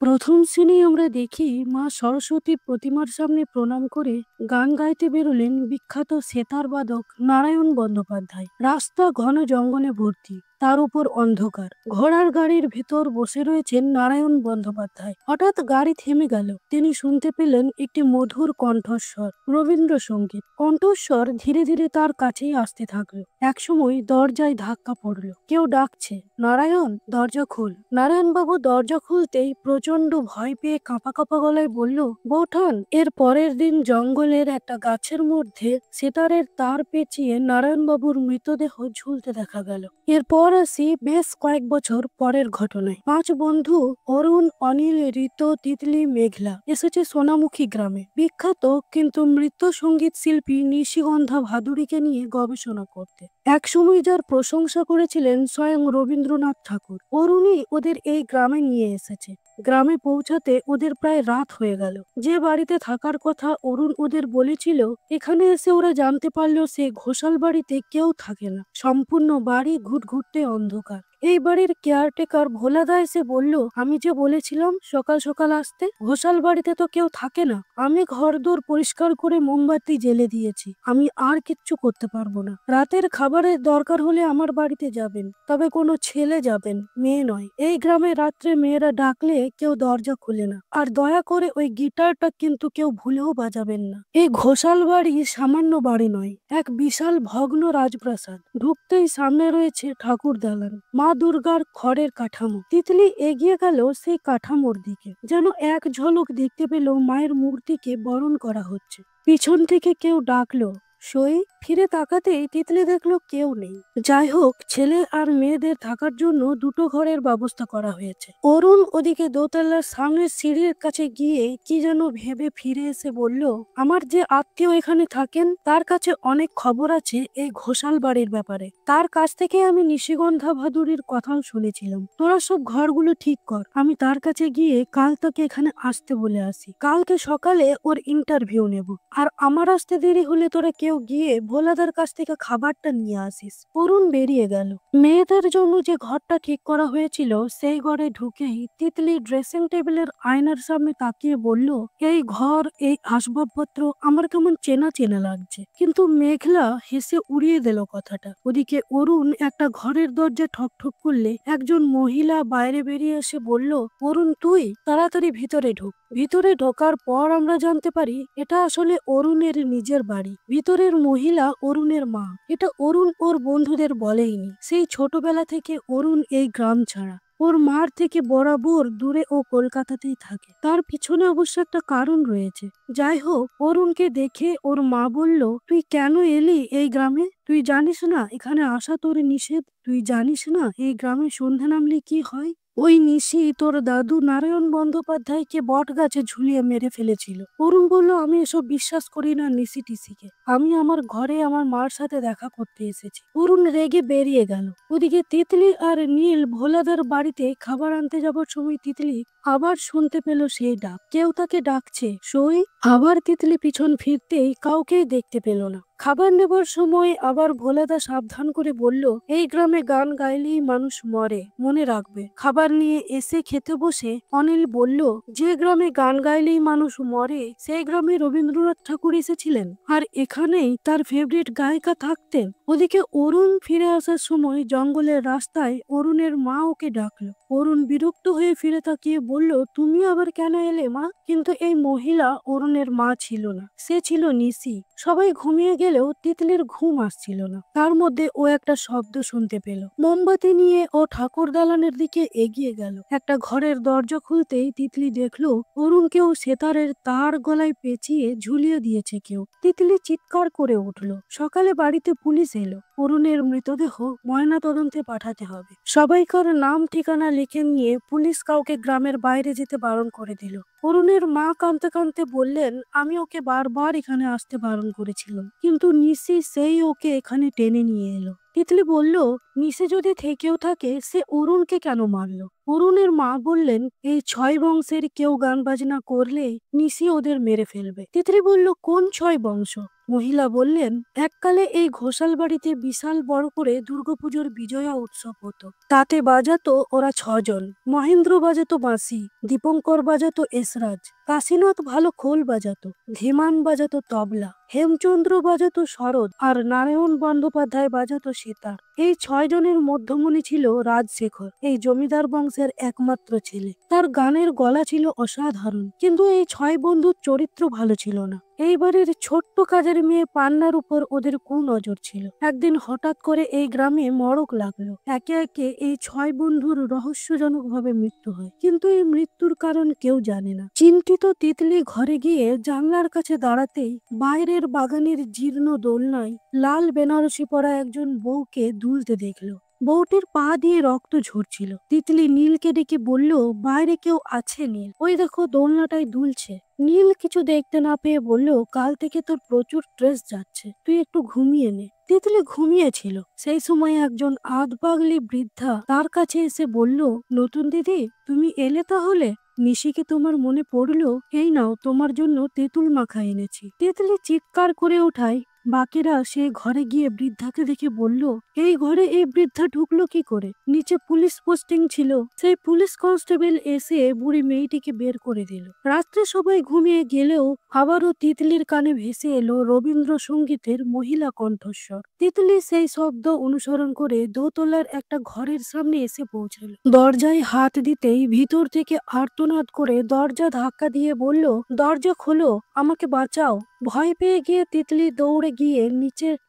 প্রথম শ্রেণী আমরা দেখি মা সরস্বতীর প্রতিমার সামনে প্রণাম করে গান গাইতে বেরোলেন বিখ্যাত সেতার বাদক নারায়ণ বন্দ্যোপাধ্যায়। রাস্তা ঘন জঙ্গলে ভর্তি, তার উপর অন্ধকার। ঘোড়ার গাড়ির ভেতর বসে রয়েছেন নারায়ণ বন্দ্যোপাধ্যায়। হঠাৎ গাড়ি থেমে গেল। তিনি শুনতে পেলেন একটি মধুর কণ্ঠস্বর, রবীন্দ্রসঙ্গীত। কণ্ঠস্বর ধীরে ধীরে তার কাছেই আসতে থাকলো। একসময় দরজায় ধাক্কা পড়ল। কেউ ডাকছে, নারায়ণ, দরজা খোল। নারায়ণবাবু দরজা খুলতেই প্রচন্ড ভয় পেয়ে কাঁপা কাঁপা গলায় বলল, বৌঠান। এর পরের দিন জঙ্গলের একটা গাছের মধ্যে সেতারের তার পেঁচিয়ে নারায়ণবাবুর মৃতদেহ ঝুলতে দেখা গেল। এরপর আসি বেশ কয়েক বছর পরের ঘটনায়। 5 বন্ধু অরুণ, অনিল, ঋত, তিতলি, মেঘলা এসেছে সোনামুখী গ্রামে বিখ্যাত কিন্তু মৃত সঙ্গীত শিল্পী নিশিগন্ধা ভাদুড়িকে নিয়ে গবেষণা করতে। একসময় যার প্রশংসা করেছিলেন স্বয়ং রবীন্দ্রনাথ ঠাকুর, অরুণই ওদের এই গ্রামে নিয়ে এসেছে। গ্রামে পৌঁছাতে ওদের প্রায় রাত হয়ে গেল। যে বাড়িতে থাকার কথা অরুণ ওদের বলেছিল, এখানে এসে ওরা জানতে পারলো সে ঘোষাল বাড়িতে কেউ থাকে না। সম্পূর্ণ বাড়ি ঘুটঘুটে অন্ধকার। এই বাড়ির কেয়ারটেকার ভোলাদা এসে বলল, আমি যে বলেছিলাম সকাল সকাল আসতে, ঘোষাল বাড়িতে তো কেউ থাকে না। আমি ঘরদোর পরিষ্কার করে মোমবাতি জ্বেলে দিয়েছি। আমি আর কিচ্ছু করতে পারবো না। রাতের খাবারের দরকার হলে আমার বাড়িতে যাবেন, তবে কোনো ছেলে যাবেন, মেয়ে নয়। এই গ্রামে রাত্রে মেয়েরা ডাকলে কেউ দরজা খুলে না। আর দয়া করে ওই গিটারটা কিন্তু কেউ ভুলেও বাজাবেন না। এই ঘোষাল বাড়ি সামান্য বাড়ি নয়, এক বিশাল ভগ্ন রাজপ্রাসাদ। ঢুকতেই সামনে রয়েছে ঠাকুর দালান, মা দুর্গার খড়ের কাঠামো। তিতলি এগিয়ে গেল সেই কাঠামোর দিকে, যেন এক ঝলক দেখতে পেল মায়ের মূর্তিকে বরণ করা হচ্ছে। পিছন থেকে কেউ ডাকলো, সই। ফিরে তাকাতেই তিতলি দেখলো কেউ নেই। যাই হোক, ছেলে আর মেয়েদের থাকার জন্য দুটো ঘরের ব্যবস্থা করা হয়েছে। অরুণ ওদিকে দোতলার সামনের সিঁড়ির কাছে গিয়ে কি যেন ভেবে ফিরে এসে বলল, আমার যে আত্মীয় এখানে থাকেন তার কাছে অনেক খবর আছে এই ঘোষাল বাড়ির ব্যাপারে। তার কাছ থেকে আমি নিশিগন্ধা ভাদুড়ির কথাও শুনেছিলাম। তোরা সব ঘরগুলো ঠিক কর, আমি তার কাছে গিয়ে কাল তাকে এখানে আসতে বলে আসি। কালকে সকালে ওর ইন্টারভিউ নেব। আর আমার আসতে দেরি হলে তোরা কেউ গিয়ে ভোলাদার কাছ থেকে খাবারটা নিয়ে আসিস। অরুণ বেরিয়ে গেল। মেয়েদের জন্য যে ঘরটা ঠিক করা হয়েছিল সেই ঘরে ঢুকেই তিতলি ড্রেসিং টেবিলের আয়নার সামনে তাকিয়ে বলল, এই ঘর, এই আসবাবপত্র আমার কেমন চেনা চেনা লাগছে। কিন্তু মেঘলা হেসে উড়িয়ে দিল কথাটা। ওদিকে অরুণ একটা ঘরের দরজা ঠক ঠক করলে একজন মহিলা বাইরে বেরিয়ে এসে বলল, অরুণ তুই, তাড়াতাড়ি ভিতরে ঢুক। ভিতরে ঢোকার পর আমরা জানতে পারি এটা আসলে অরুণের নিজের বাড়ি। ভিতরের মহিলা অরুণের মা। এটা অরুণ ওর বন্ধুদের বলেইনি। সেই ছোটবেলা থেকে অরুণ এই গ্রাম ছাড়া। ওর মার থেকে বরাবর দূরে ও কলকাতাতেই থাকে। তার পিছনে অবশ্য একটা কারণ রয়েছে। যাই হোক, অরুণকে দেখে ওর মা বলল, তুই কেন এলি এই গ্রামে? তুই জানিস না এখানে আসা তোর নিষেধ? তুই জানিস না এই গ্রামে সন্ধে নামলে কি হয়? ওই নিশি তোর দাদু নারায়ণ বন্দ্যোপাধ্যায়কে বট গাছে ঝুলিয়ে মেরে ফেলেছিল। অরুণ বলল, আমি এসব বিশ্বাস করি না নিশি টিসিকে। আমি আমার ঘরে আমার মার সাথে দেখা করতে এসেছি। অরুণ রেগে বেরিয়ে গেল। ওদিকে তিতলি আর নীল ভোলাদার বাড়িতে খাবার আনতে যাবার সময় তিতলি আবার শুনতে পেল সেই ডাক। কেউ তাকে ডাকছে, সই। আবার তিতলি পিছন ফিরতেই কাউকেই দেখতে পেল না। খাবার নেবার সময় আবার ভোলাদা সাবধান করে বলল, এই গ্রামে গান গাইলেই মানুষ মরে, মনে রাখবে। খাবার নিয়ে এসে খেতে বসে অনিল বলল, যে গ্রামে গান গাইলেই মানুষ মরে সেই গ্রামে রবীন্দ্রনাথ ঠাকুর এসেছিলেন, আর এখানেই তার ফেভারিট গায়িকা থাকতেন। ওদিকে অরুণ ফিরে আসার সময় জঙ্গলের রাস্তায় অরুণের মা ওকে ডাকলো। অরুণ বিরক্ত হয়ে ফিরে তাকিয়ে বলল, তুমি আবার কেন এলে মা? কিন্তু এই মহিলা অরুণের মা ছিল না, সে ছিল নিশি। সবাই ঘুমিয়ে গেলেও তিতলির ঘুম আসছিল না। তার মধ্যে ও একটা শব্দ শুনতে পেল। মোমবাতি নিয়ে ও ঠাকুর দালানের দিকে এগিয়ে গেল। একটা ঘরের দরজা খুলতেই তিতলি দেখলো অরুণকেও সেতারের তার গলায় পেঁচিয়ে ঝুলিয়ে দিয়েছে কেউ। তিতলি চিৎকার করে উঠল। সকালে বাড়িতে পুলিশ এলো। অরুণের মৃতদেহ ময়না তদন্তে পাঠাতে হবে। সবাইকার নাম ঠিকানা লিখে নিয়ে পুলিশ কাউকে গ্রামের বাইরে যেতে বারণ করে দিল। অরুণের মা কাঁদতে কাঁদতে বললেন, আমি ওকে বারবার এখানে আসতে বারণ করেছিলাম, কিন্তু নিশি সেই ওকে এখানে টেনে নিয়ে এলো। তিতলি বলল, নিশি যদি থেকেও থাকে সে অরুণকে কেন মারলো? অরুণের মা বললেন, এই 6 বংশের কেউ গান বাজনা করলে নিশি ওদের মেরে ফেলবে। তিতলি বলল, কোন 6 বংশ? মহিলা বললেন, এককালে এই ঘোষাল বাড়িতে বিশাল বড় করে দুর্গাপুজোর বিজয়া উৎসব হতো। তাতে বাজাতো ওরা 6 জন। মহেন্দ্র বাজাতো বাঁশি, দীপঙ্কর বাজাতো এসরাজ, কাশীনাথ ভালো খোল বাজাতো, ধীমান বাজাতো তবলা, হেমচন্দ্র বাজাতো সরোদ, আর নারায়ণ বন্দ্যোপাধ্যায় বাজাতো সেতার। এই 6 জনের মধ্যমণি ছিল রাজশেখর, এই জমিদার বংশের একমাত্র ছেলে। তার গানের গলা ছিল অসাধারণ, কিন্তু এই 6 বন্ধুর চরিত্র ভালো ছিল না। এইবারের ছোট্ট কাজের মেয়ে পান্নার উপর ওদের কুনজর ছিল। একদিন হঠাৎ করে এই গ্রামে মড়ক লাগলো। একে একে এই 6 বন্ধুর রহস্যজনক ভাবে মৃত্যু হয়, কিন্তু এই মৃত্যুর কারণ কেউ জানে না। চিন্তিত তিতলি ঘরে গিয়ে জানলার কাছে দাঁড়াতেই বাইরের বাগানের জীর্ণ দোলনায় লাল বেনারসি পরা একজন বউকে দুলতে দেখলো। বউটির পা দিয়ে রক্ত ঝরছিল। তিতলি নীলকে ডেকে বলল, বাইরে কেউ আছে নীল? ওই দেখো দোলনাটাই দুলছে। নীল কিছু দেখতে না পেয়ে বলল, কাল থেকে তোর প্রচুর স্ট্রেস যাচ্ছে, তুই একটু ঘুমিয়ে নে। তিতলি ঘুমিয়েছিল। সেই সময় একজন আধপাগলি বৃদ্ধা তার কাছে এসে বলল, নতুন দিদি তুমি এলে তাহলে? নিশিকে তোমার মনে পড়লো, এই নাও তোমার জন্য তেঁতুল মাখা এনেছি। তিতলি চিৎকার করে ওঠায়। বাকিরা সে ঘরে গিয়ে বৃদ্ধাকে দেখে বলল, এই ঘরে এই বৃদ্ধা ঢুকলো কি করে? নিচে পুলিশ পোস্টিং ছিল। সেই পুলিশ কনস্টেবল এসে বুড়ি মেয়েটিকে বের করে দিল। রাত্রে সবাই ঘুমিয়ে গেলেও আবারও তিতলির কানে ভেসে এলো রবীন্দ্রসঙ্গীতের মহিলা কণ্ঠস্বর। তিতলি সেই শব্দ অনুসরণ করে দোতলার একটা ঘরের সামনে এসে পৌঁছালো। দরজায় হাত দিতেই ভিতর থেকে আর্তনাদ করে দরজা ধাক্কা দিয়ে বলল, দরজা খোলো, আমাকে বাঁচাও। ভয় পেয়ে গিয়ে তিতলি দৌড়ে গিয়ে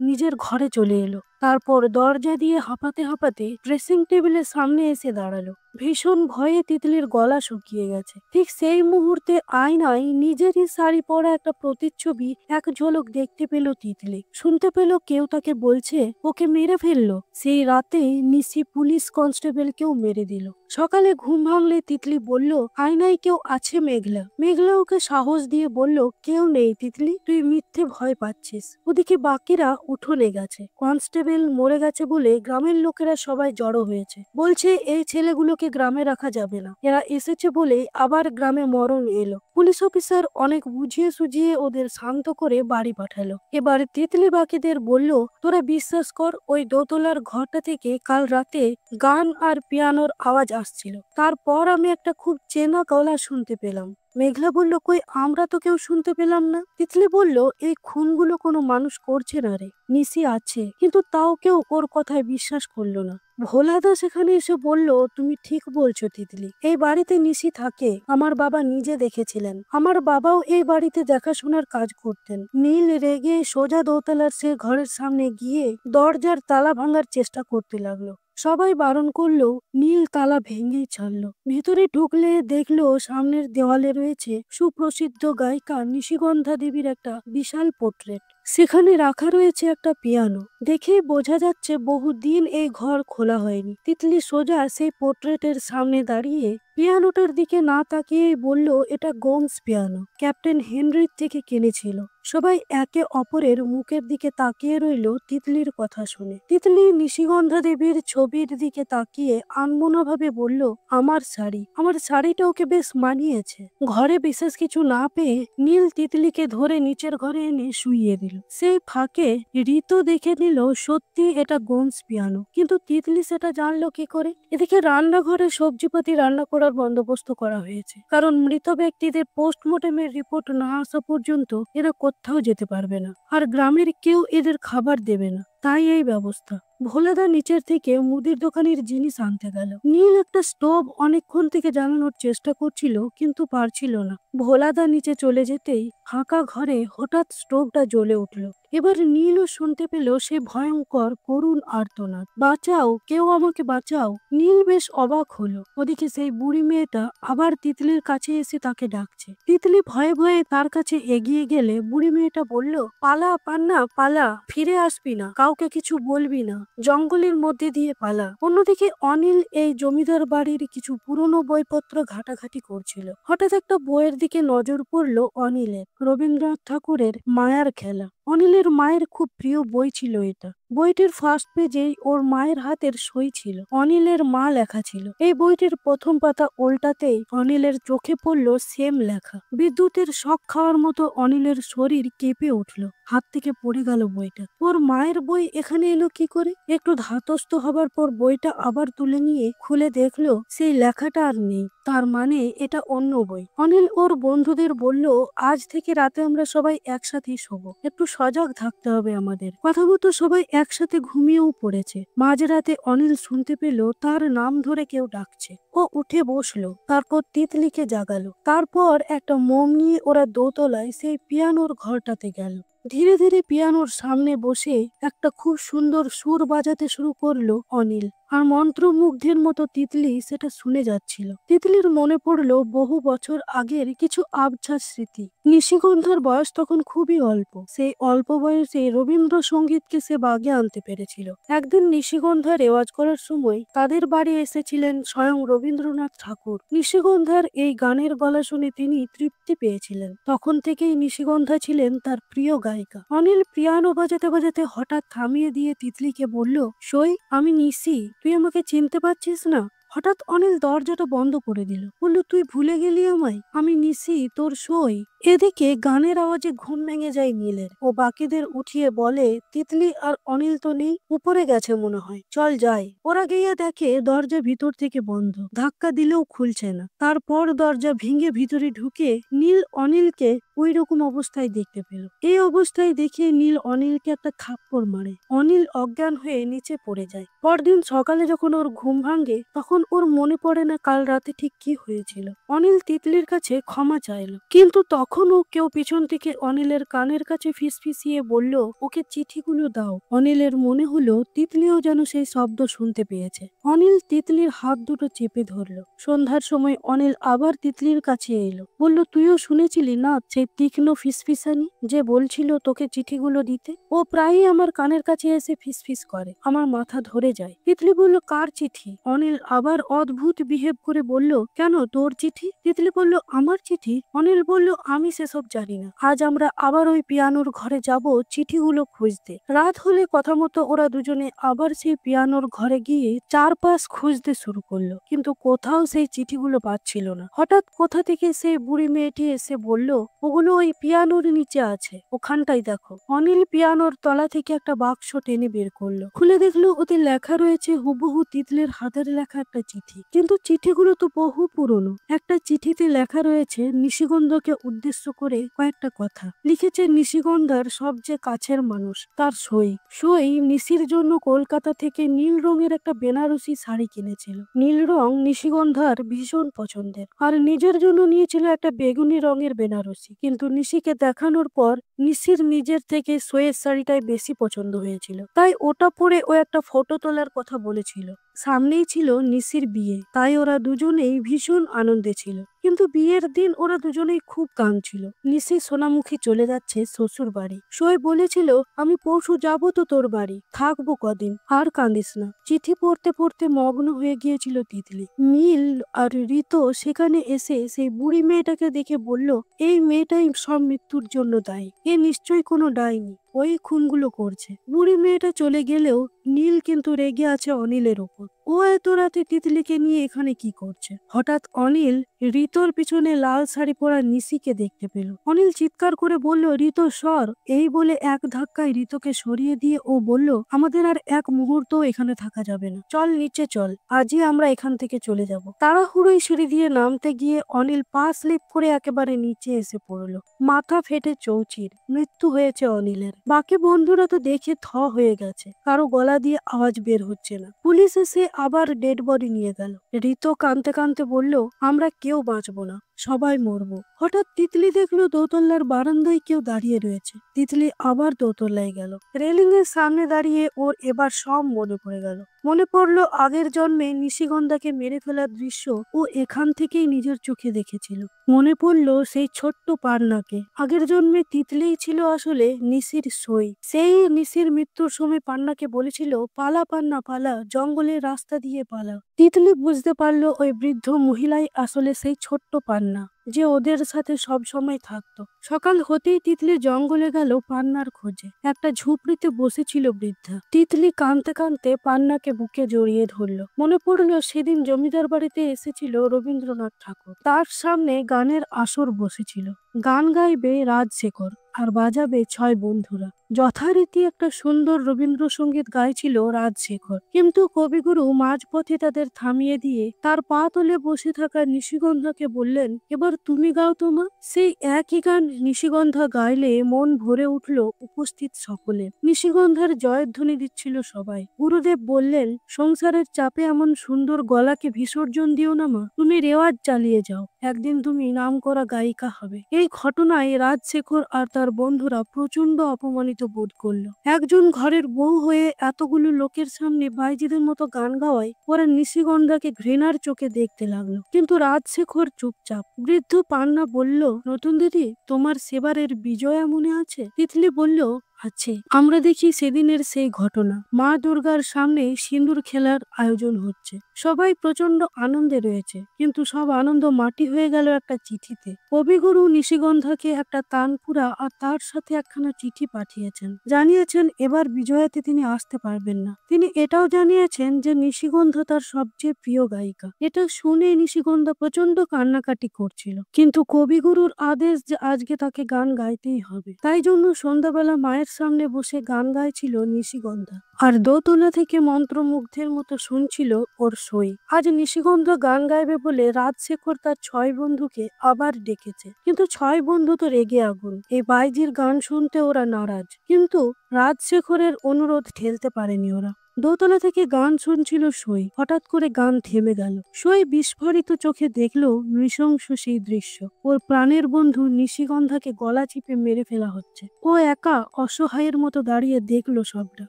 নিজের ঘরে চলে এলো। তারপর দরজা দিয়ে হাঁপাতে হাঁপাতে ড্রেসিং টেবিলের সামনে এসে দাঁড়ালো। ভীষণ ভয়ে তিতলির গলা শুকিয়ে গেছে। ঠিক সেই মুহূর্তে আয়নায় নিজেরই শাড়ি পরা একটা প্রতিচ্ছবি এক ঝলক দেখতে পেল তিতলি। শুনতে পেল কেউ তাকে বলছে ওকে মেরে ফেললো। সেই রাতেই নিশি পুলিশ কনস্টেবলকেও মেরে দিল। সকালে ঘুম ভাঙলে তিতলি বলল, আয়নায় কেউ আছে মেঘলা? মেঘলা ওকে সাহস দিয়ে বলল, কেউ নেই তিতলি, তুই মিথ্যে ভয় পাচ্ছিস। ওদিকে বাকিরা উঠোনে গেছে। কনস্টেবল মরে গেছে বলে গ্রামের লোকেরা সবাই জড়ো হয়েছে। বলছে এই ছেলেগুলোকে গ্রামে রাখা যাবে না, এরা এসেছে বলে আবার গ্রামে মরণ এলো। পুলিশ অফিসার অনেক বুঝিয়ে সুঝিয়ে ওদের শান্ত করে বাড়ি পাঠালো। এবার তিতলি বাকিদের বলল, তোরা বিশ্বাস কর, ওই দোতলার ঘরটা থেকে কাল রাতে গান আর পিয়ানোর আওয়াজ আসছিল। তারপর আমি একটা খুব চেনা গলা শুনতে পেলাম। মেঘলা বলল, কই আমরা তো কেউ শুনতে পেলাম না। তিতলি বলল, এই খুনগুলো কোনো মানুষ করছে না রে, নিশি আছে, কিন্তু তাও কেউ ওর কথায় বিশ্বাস করলো না। ভোলাদা সেখানে এসে বলল, তুমি ঠিক বলছো তিতলি, এই বাড়িতে নিশি থাকে। আমার বাবা নিজে দেখেছিলেন। আমার বাবাও এই বাড়িতে দেখাশোনার কাজ করতেন। নীল রেগে সোজা দোতলার সে ঘরের সামনে গিয়ে দরজার তালা ভাঙার চেষ্টা করতে লাগলো। সবাই বারণ করলো, নীল তালা ভেঙেই ছাড়লো। ভিতরে ঢুকলে দেখলো সামনের দেওয়ালে রয়েছে সুপ্রসিদ্ধ গায়িকা নিশিগন্ধা দেবীর একটা বিশাল পোর্ট্রেট। সেখানে রাখা রয়েছে একটা পিয়ানো। দেখেই বোঝা যাচ্ছে বহুদিন এই ঘর খোলা হয়নি। তিতলি সোজা সেই পোর্ট্রেটের সামনে দাঁড়িয়ে পিয়ানোটার দিকে না তাকিয়েই বলল, এটা গোমস পিয়ানো, ক্যাপ্টেন হেনরির থেকে কিনেছিল। সবাই একে অপরের মুখের দিকে তাকিয়ে রইল তিতলির কথা শুনে। তিতলি নিশিগন্ধা দেবীর ছবির দিকে তাকিয়ে আনমনা ভাবে বলল, আমার শাড়ি, আমার শাড়িটা ওকে বেশ মানিয়েছে। ঘরে বিশেষ কিছু না পেয়ে নীল তিতলিকে ধরে নিচের ঘরে এনে শুইয়ে দিল। সেই ফাঁকে ঋতু দেখে নিল সত্যি এটা গোমস পিয়ানো, কিন্তু তিতলি সেটা জানলো কি করে? এদিকে রান্নাঘরে সবজিপাতি রান্না করার বন্দোবস্ত করা হয়েছে, কারণ মৃত ব্যক্তিদের পোস্টমর্টমের রিপোর্ট না আসা পর্যন্ত এরা কোথাও যেতে পারবে না, আর গ্রামের কেউ এদের খাবার দেবে না। তাই এই ব্যবস্থা। ভোলাদা নিচের থেকে মুদির দোকানের জিনিস আনতে গেল। নীল একটা স্টোভ অনেকক্ষণ থেকে জ্বালানোর চেষ্টা করছিল, কিন্তু পারছিল না। ভোলাদা নিচে চলে যেতেই ফাঁকা ঘরে হঠাৎ স্টোভটা জ্বলে উঠল। এবার নীলও শুনতে পেল সে ভয়ঙ্কর করুণ আর্তনাদ, বাঁচাও, কেউ আমাকে বাঁচাও। নীল বেশ অবাক হলো। ওদিকে সেই বুড়ি মেয়েটা আবার তিতলির কাছে এসে তাকে ডাকছে। তিতলি ভয়ে ভয়ে তার কাছে এগিয়ে গেলে বুড়ি মেয়েটা বলল, পালা পান্না পালা, ফিরে আসবি না, কাউকে কিছু বলবি না, জঙ্গলের মধ্যে দিয়ে পালা। অন্যদিকে অনিল এই জমিদার বাড়ির কিছু পুরনো বইপত্র ঘাটাঘাটি করছিল। হঠাৎ একটা বইয়ের দিকে নজর পড়লো অনিলের, রবীন্দ্রনাথ ঠাকুরের মায়ার খেলা। অনিলের তিতলির মায়ের খুব প্রিয় বই ছিল এটা। বইটির ফার্স্ট পেজেই ওর মায়ের হাতের সই ছিল, অনিলের মা লেখা ছিল। এই বইটির প্রথম পাতা উল্টাতেই অনিলের চোখে পড়ল সেম লেখা। বিদ্যুতের শক খাওয়ার মতো অনিলের শরীর কেঁপে উঠল, হাত থেকে পড়ে গেল বইটা। ওর মায়ের বই এখানে এলো কি করে? একটু ধাতস্থ হবার পর বইটা আবার তুলে নিয়ে খুলে দেখলো সেই লেখাটা আর নেই। তার মানে এটা অন্য বই। অনিল ওর বন্ধুদের বলল, আজ থেকে রাতে আমরা সবাই একসাথেই শোবো, একটু সজাগ থাকতে হবে আমাদের। কথা মতো সবাই একসাথে ঘুমিয়েও পড়েছে। মাঝরাতে অনিল শুনতে পেল তার নাম ধরে কেউ ডাকছে। ও উঠে বসলো, তারপর তিতলিকে জাগালো। তারপর একটা মোম নিয়ে ওরা দোতলায় সেই পিয়ানোর ঘরটাতে গেল। ধীরে ধীরে পিয়ানোর সামনে বসে একটা খুব সুন্দর সুর বাজাতে শুরু করলো অনিল। আর মন্ত্রমুগ্ধের মতো তিতলি সেটা শুনে যাচ্ছিল। তিতলির মনে পড়লো বহু বছর আগের কিছু আবছা স্মৃতি। নিশিগন্ধার বয়স তখন খুবই অল্প। সেই অল্প বয়সে রবীন্দ্রসঙ্গীতকে সে বাগে আনতে পেরেছিল। একদিন নিশিগন্ধা রেওয়াজ করার সময় তাদের বাড়ি এসেছিলেন স্বয়ং রবীন্দ্রনাথ ঠাকুর। নিশিগন্ধার এই গানের গলা শুনে তিনি তৃপ্তি পেয়েছিলেন। তখন থেকেই নিশিগন্ধা ছিলেন তার প্রিয় গায়িকা। অনিল পিয়ানো বাজাতে বাজাতে হঠাৎ থামিয়ে দিয়ে তিতলিকে বলল, সই, আমি নিশি, তুই আমাকে চিনতে পারছিস না? হঠাৎ অনিল দরজাটা বন্ধ করে দিল, বলল, তুই ভুলে গেলি আমায়? আমি নিশি, তোর সই। এদিকে গানের আওয়াজে ঘুম ভেঙে যায় নীলের। ও বাকিদের উঠিয়ে বলে, তিতলি আর অনিল তো নেই, উপরে গেছে মনে হয়, চল যাই। ওরা গিয়ে দেখে দরজা ভিতর থেকে বন্ধ, ধাক্কা দিলেও খুলছে না। তারপর দরজা ভেঙে ভিতরে ঢুকে নীল অনিলকে ওই রকম অবস্থায় দেখতে পেল। এই অবস্থায় দেখে নীল অনিলকে একটা থাপ্পড় মারে। অনিল অজ্ঞান হয়ে নিচে পড়ে যায়। পরদিন সকালে যখন ওর ঘুম ভাঙে তখন ওর মনে পড়ে না কাল রাতে ঠিক কি হয়েছিল। অনিল তিতলির কাছে ক্ষমা চাইল, কিন্তু তখনও কেউ পিছন থেকে অনিলের কানের কাছে ফিসফিসিয়ে বলল, ওকে চিঠিগুলো দাও। অনিলের মনে হলো তিতলিও যেন সেই শব্দ শুনতে পেয়েছে। অনিল তিতলির হাত দুটো চেপে ধরলো। সন্ধ্যার সময় অনিল আবার তিতলির কাছে এলো, বলল, তুইও শুনেছিলি না সেই তীক্ষ্ণ ফিসফিসানি যে বলছিল তোকে চিঠিগুলো দিতে? ও প্রায়ই আমার কানের কাছে এসে ফিসফিস করে, আমার মাথা ধরে যায়। তিতলি বলল, কার চিঠি? অনিল আবার অদ্ভুত বিহেভ করে বলল, কেন, তোর চিঠি? তিতলি বলল, আমার চিঠি? অনিল বলল, আমি সেসব জানি না। আজ আমরা আবার ওই পিয়ানোর ঘরে যাব চিঠিগুলো খুঁজতে। রাত হলে কথা মতো ওরা দুজনে আবার সেই পিয়ানোর ঘরে গিয়ে চারপাশ খুঁজতে শুরু করলো, কিন্তু কোথাও সেই চিঠিগুলো পাচ্ছিল না। হঠাৎ কোথা থেকে সেই বুড়ি মেয়েটি এসে বলল, ওগুলো ওই পিয়ানোর নিচে আছে, ওখানটাই দেখো। অনিল পিয়ানোর তলা থেকে একটা বাক্স টেনে বের করলো। খুলে দেখলো ওতে লেখা রয়েছে হুবহু তিতলির হাতের লেখা একটা চিঠি, কিন্তু চিঠিগুলো তো বহু পুরনো। একটা চিঠিতে লেখা রয়েছে নিশিগন্ধাকে উদ্দেশ্য করে কয়েকটা কথা। লিখেছে নিশিগন্ধার সবচেয়ে কাছের মানুষ, তার সই। সই নিশির জন্য কলকাতা থেকে নীল রঙের একটা বেনারসি শাড়ি কিনেছিল। নীল রং নিশিগন্ধার ভীষণ পছন্দের, আর নিজের জন্য নিয়েছিল একটা বেগুনি রঙের বেনারসি। কিন্তু নিশিকে দেখানোর পর নিশির নিজের থেকে সইয়ের শাড়িটাই বেশি পছন্দ হয়েছিল, তাই ওটা পরে ও একটা ফটো তোলার কথা বলেছিল। সামনেই ছিল নিশির বিয়ে, তাই ওরা দুজনেই ভীষণ আনন্দে ছিল। কিন্তু বিয়ের দিন ওরা দুজনেই খুব কাঁদছিল। নিশি সোনামুখী চলে যাচ্ছে শ্বশুর বাড়ি। সই বলেছিল, আমি পরশু যাবো তো তোর বাড়ি, থাকবো কদিন, আর কাঁদিস না। চিঠি পড়তে পড়তে মগ্ন হয়ে গিয়েছিল তিতলি। নীল আর ঋতো সেখানে এসে সেই বুড়ি মেয়েটাকে দেখে বলল, এই মেয়েটাই সব মৃত্যুর জন্য দায়ী, এ নিশ্চয়ই কোনো ডাইনি, ওই খুনগুলো করছে। বুড়ি মেয়েটা চলে গেলেও নীল কিন্তু রেগে আছে অনিলের ওপর। ও এত রাতে তিতলিকে নিয়ে এখানে কি করছে? হঠাৎ অনিল ঋতোর পিছনে লাল শাড়ি পরা নিশিকে দেখতে পেল। অনিল চিৎকার করে বলল, ঋতো সর। এই বলে এক ধাক্কায় ঋতোকে সরিয়ে দিয়ে ও বলল, আমাদের আর এক মুহূর্ত এখানে থাকা যাবে না, চল নিচে চল, আজই আমরা এখান থেকে চলে যাব। তাড়াহুড়োই সিঁড়ি দিয়ে নামতে গিয়ে অনিল পা স্লিপ করে একেবারে নিচে এসে পড়লো। মাথা ফেটে চৌচির, মৃত্যু হয়েছে অনিলের। বাকি বন্ধুরা তো দেখে থ হয়ে গেছে, কারো গলা দিয়ে আওয়াজ বের হচ্ছে না। পুলিশ এসে আবার ডেড বডি নিয়ে গেল। ঋতো কাঁদতে কাঁদতে বলল, আমরা কেউ বাঁচবো না, সবাই মরবো। হঠাৎ তিতলি দেখলো দোতলার বারান্দায় কেউ দাঁড়িয়ে রয়েছে। তিতলি আবার দোতলায় গেল। রেলিং এর সামনে দাঁড়িয়ে ওর এবার সব মনে পড়ে গেল। মনে পড়লো আগের জন্মে নিশিগন্ধাকে মেরে ফেলার দৃশ্য ও এখান থেকেই নিজের চোখে দেখেছিল। মনে পড়লো সেই ছোট্ট পান্নাকে। আগের জন্মে তিতলিই ছিল আসলে নিশির সই। সেই নিশির মৃত্যুর সময় পান্নাকে বলেছিল, পালা পান্না পালা, জঙ্গলের রাস্তা দিয়ে পালা। তিতলি বুঝতে পারলো ওই বৃদ্ধ মহিলাই আসলে সেই ছোট্ট পান্না। যে ওদের সাথে সব সময় থাকতো। সকাল হতেই তিতলি জঙ্গলে গেল পান্নার খোঁজে। একটা ঝুপড়িতে বসেছিল বৃদ্ধা। তিতলি কাঁদতে কাঁদতে পান্নাকে বুকে জড়িয়ে ধরল। মনে পড়ল সেদিন জমিদার বাড়িতে এসেছিল রবীন্দ্রনাথ ঠাকুর। তার সামনে গানের আসর বসেছিল। গান গাইবে রাজশেখর আর বাজাবে 6 বন্ধুরা। যথারীতি একটা সুন্দর রবীন্দ্রসঙ্গীত গাইছিল রাজশেখর, কিন্তু কবিগুরু মাঝপথে তাদের থামিয়ে দিয়ে তার পা তলে বসে থাকা নিশিগন্ধাকে বললেন, এবার তুমি গাও তো মা। সেই একই গান নিশিগন্ধা গাইলে মন ভরে উঠল উপস্থিত সকলে। নিশিগন্ধার জয়ধ্বনি দিচ্ছিল সবাই। গুরুদেব বললেন, সংসারের চাপে এমন সুন্দর গলাকে বিসর্জন দিও না মা, তুমি রেওয়াজ চালিয়ে যাও, একদিন তুমি নামকরা গায়িকা হবে। এই ঘটনায় রাজশেখর আর তার বন্ধুরা প্রচন্ড অপমানিত বোধ করলো। একজন ঘরের বউ হয়ে এতগুলো লোকের সামনে বাইজিদের মতো গান গাওয়ায় ওরা নিশিগন্ধাকে ঘৃণার চোখে দেখতে লাগলো। কিন্তু রাজশেখর চুপচাপ। বৃদ্ধ পান্না বলল, নতুন দিদি, তোমার সেবারের বিজয়া মনে আছে? তিতলি বলল, আছে। আমরা দেখি সেদিনের সেই ঘটনা। মা দুর্গার সামনে সিঁদুর খেলার আয়োজন হচ্ছে। সবাই প্রচন্ড আনন্দে রয়েছে, কিন্তু সব আনন্দ মাটি হয়ে গেল একটা চিঠিতে। কবিগুরু নিশিগন্ধাকে একটা তানপুরা আর তার সাথে একখানা চিঠি পাঠিয়েছেন। জানিয়েছেন এবার বিজয়াতে তিনি আসতে পারবেন না। তিনি এটাও জানিয়েছেন যে নিশিগন্ধা তার সবচেয়ে প্রিয় গায়িকা। এটা শুনে নিশিগন্ধা প্রচন্ড কান্নাকাটি করছিল, কিন্তু কবিগুরুর আদেশ যে আজকে তাকে গান গাইতেই হবে। তাই জন্য সন্ধ্যাবেলা মায়ের সামনে বসে গান গাইছিল নিশিগন্ধা, আর দোতলা থেকে মন্ত্রমুগ্ধের মতো শুনছিল ওর সই। আজ নিশিগন্ধা গান গাইবে বলে রাজশেখর তার 6 বন্ধুকে আবার ডেকেছে, কিন্তু 6 বন্ধু তো রেগে আগুন। এই বাইজির গান শুনতে ওরা নারাজ, কিন্তু রাজশেখরের অনুরোধ ঠেলতে পারেনি ওরা। দোতলা থেকে গান শুনছিল সই। হঠাৎ করে গান থেমে গেল। সই বিস্ফোরিত চোখে দেখলো নৃশংস সেই দৃশ্য। ওর প্রাণের বন্ধু নিশিগন্ধাকে গলা চিপে মেরে ফেলা হচ্ছে। ও একা অসহায়ের মতো দাঁড়িয়ে দেখলো সবটা।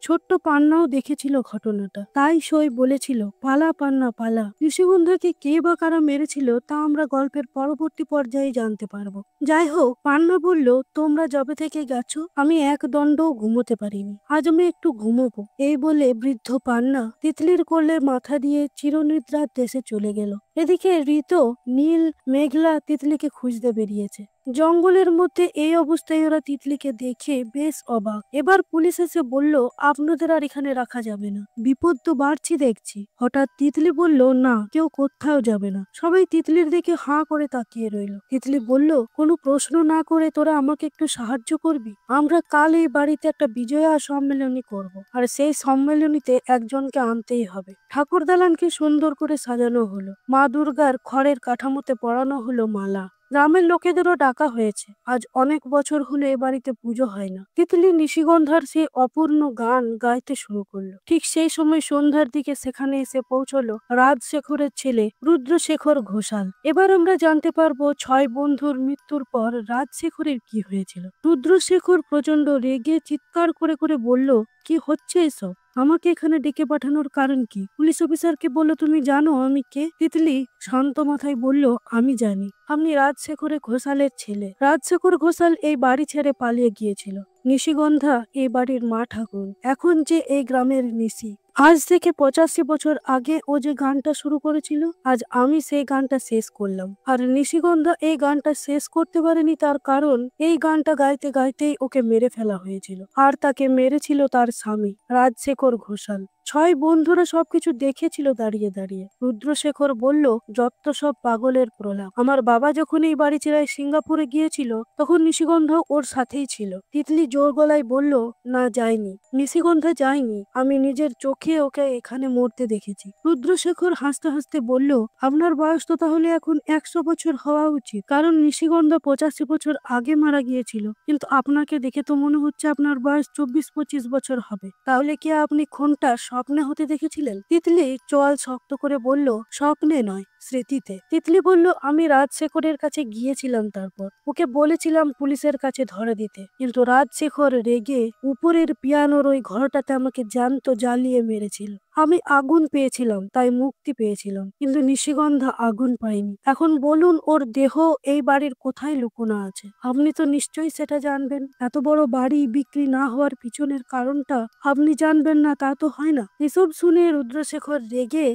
ছোট্ট পান্নাও দেখেছিল ঘটনাটা। তাই সই বলেছিল, পালা পান্না পালা। নিশিগন্ধাকে কে বা কারা মেরেছিল তা আমরা গল্পের পরবর্তী পর্যায়ে জানতে পারবো। যাই হোক, পান্না বলল, তোমরা যবে থেকে গেছো আমি এক দণ্ডও ঘুমোতে পারিনি। আজ আমি একটু ঘুমোবো। এই বলে বৃদ্ধ পান্না তিতলির কোলে মাথা দিয়ে চিরনিদ্রার দেশে চলে গেল। এদিকে ঋতো, নীল, মেঘলা তিতলিকে খুঁজতে বেরিয়েছে। জঙ্গলের মধ্যে এই অবস্থায় ওরা তিতলিকে দেখে বেশ অবাক। এবার পুলিশ এসে বলল, আপনাদের আর এখানে রাখা যাবে না, বিপদ তো বাড়ছি দেখছি। হঠাৎ তিতলি বলল, না, কেউ কোথাও যাবে না। সবাই তিতলির দিকে হাঁ করে তাকিয়ে রইল। তিতলি বলল, কোনো প্রশ্ন না করে তোরা আমাকে একটু সাহায্য করবি? আমরা কাল এই বাড়িতে একটা বিজয়া সম্মেলনী করব, আর সেই সম্মেলনীতে একজনকে আনতেই হবে। ঠাকুর দালানকে সুন্দর করে সাজানো হলো। মা দুর্গার খড়ের কাঠামোতে পরানো হলো মালা। গ্রামের লোকেদেরও ডাকা হয়েছে। আজ অনেক বছর হলো এ বাড়িতে পুজো হয় না। তিতলি নিশিগন্ধার সেই অপূর্ণ গান গাইতে শুরু করলো। ঠিক সেই সময় সন্ধ্যার দিকে সেখানে এসে পৌঁছলো রাজশেখরের ছেলে রুদ্রশেখর ঘোষাল। এবার আমরা জানতে পারবো 6 বন্ধুর মৃত্যুর পর রাজশেখরের কি হয়েছিল। রুদ্রশেখর প্রচন্ড রেগে চিৎকার করে করে বলল, কি হচ্ছে এসব? আমাকে এখানে ডেকে পাঠানোর কারণ কি? পুলিশ অফিসারকে বলল, তুমি জানো আমি কে? তিতলি শান্ত মাথায় বলল, আমি জানি, আপনি রাজশেখর ঘোষালের ছেলে। রাজশেখর ঘোষাল এই বাড়ি ছেড়ে পালিয়ে গিয়েছিল। নিশিগন্ধা এই বাড়ির মা ঠাকুর, এখন যে এই গ্রামের নিশি। আজ থেকে 85 বছর আগে ও যে গানটা শুরু করেছিল, আজ আমি সেই গানটা শেষ করলাম। আর নিশিগন্ধা এই গানটা শেষ করতে পারেনি, তার কারণ এই গানটা গাইতে গাইতেই ওকে মেরে ফেলা হয়েছিল, আর তাকে মেরেছিল তার স্বামী রাজশেখর ঘোষাল। 6 বন্ধুরা সবকিছু দেখেছিল দাঁড়িয়ে দাঁড়িয়ে। রুদ্রশেখর বলল, যত সব পাগলের প্রলাপ। আমার বাবা যখন এই বাড়ি ছেড়ে সিঙ্গাপুরে গিয়েছিল তখন নিশিগন্ধা ওর সাথেই ছিল। তিতলি জোর গলায় বলল, না, যায়নি, নিশিগন্ধা যায়নি, আমি নিজের চোখে ওকে এখানে মরতে দেখেছি। রুদ্রশেখর হাসতে হাসতে বলল, আপনার বয়স তো তাহলে এখন 100 বছর হওয়া উচিত, কারণ নিশিগন্ধা 85 বছর আগে মারা গিয়েছিল, কিন্তু আপনাকে দেখে তো মনে হচ্ছে আপনার বয়স 24-25 বছর হবে। তাহলে কি আপনি খুনটা স্বপ্নে হতে দেখেছিলেন? তিতলি চোয়াল শক্ত করে বলল, স্বপ্নে নয়, স্মৃতিতে। তিতলি বলল, আমি রাজশেখরের কাছে গিয়েছিলাম, তারপর ওকে বলেছিলাম পুলিশের কাছে ধরে দিতে, কিন্তু রাজশেখর রেগে উপরের পিয়ানোর ওই ঘরটাতে আমাকে জ্যান্ত জ্বালিয়ে মেরেছিল। আমি আগুন পেয়েছিলাম, তাই মুক্তি পেয়েছিলাম, কিন্তু নিশিগন্ধা আগুন পায়নি। এখন বলুন ওর দেহ এই বাড়ির কোথায় লুকোনো আছে? আপনি তো নিশ্চয়ই সেটা জানবেন। এত বড় বাড়ি বিক্রি না হওয়ার পিছনের কারণটা আপনি জানবেন না তা তো হয় না। এসব শুনে রুদ্রশেখর রেগে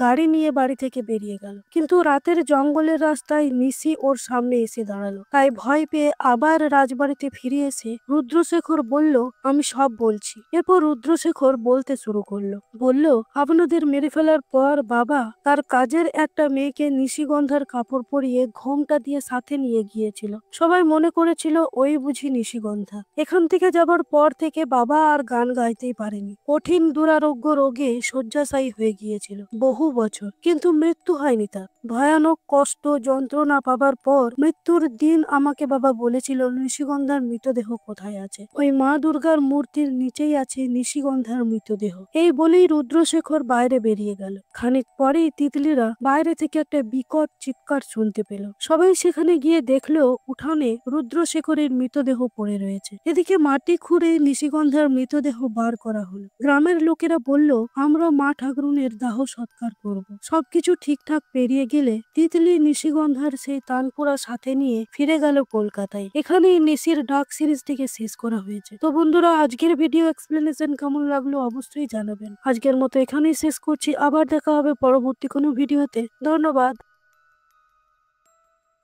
গাড়ি নিয়ে বাড়ি থেকে বেরিয়ে গেল। কিন্তু রাতের জঙ্গলের রাস্তায় নিশি ওর সামনে এসে দাঁড়ালো। তাই ভয় পেয়ে আবার রাজবাড়িতে ফিরে এসে রুদ্রশেখর বলল, আমি সব বলছি। এরপর রুদ্রশেখর বলতে শুরু করলো। বলল, আপনাদের মেরে ফেলার পর বাবা তার কাজের একটা মেয়েকে নিশিগন্ধার কাপড় পরিয়ে ঘোমটা দিয়ে সাথে নিয়ে গিয়েছিল। সবাই মনে করেছিল ওই বুঝি নিশিগন্ধা। এখান থেকে যাবার পর থেকে বাবা আর গান গাইতেই পারেনি। কঠিন দুরারোগ্য রোগে শয্যাশায়ী হয়ে গিয়েছিল বহু বছর, কিন্তু মৃত্যু হয়নি তার। ভয়ানক কষ্ট যন্ত্রণা পাবার পর মৃত্যুর দিন আমাকে বাবা বলেছিল নিশিগন্ধার মৃতদেহ কোথায় আছে। ওই মা দুর্গার মূর্তির নিচেই আছে নিশিগন্ধার মৃতদেহ। এই বলেই রুদ্রশেখর বাইরে বেরিয়ে গেল। খানিক পরেই তিতলিরা বাইরে থেকে একটা বিকট চিৎকার শুনতে পেল। সবাই সেখানে গিয়ে দেখলো উঠানে রুদ্রশেখরের মৃতদেহ পড়ে রয়েছে। এদিকে মাটি খুঁড়ে নিশিগন্ধার মৃতদেহ বার করা হলো। গ্রামের লোকেরা বলল, আমরা মা ঠাকুরুনের দাহ সৎকার করব। সবকিছু ঠিকঠাক পেরিয়ে গেলে তিতলি নিশিগন্ধার সেই তানপুরা সাথে নিয়ে ফিরে গেল কলকাতায়। এখানেই নিশির ডাক সিরিজটিকে শেষ করা হয়েছে। তো বন্ধুরা, আজকের ভিডিও এক্সপ্লেনেশন কেমন লাগলো অবশ্যই জানাবেন। আজকের মতো এখানেই শেষ করছি। আবার দেখা হবে পরবর্তী কোনো ভিডিওতে। ধন্যবাদ।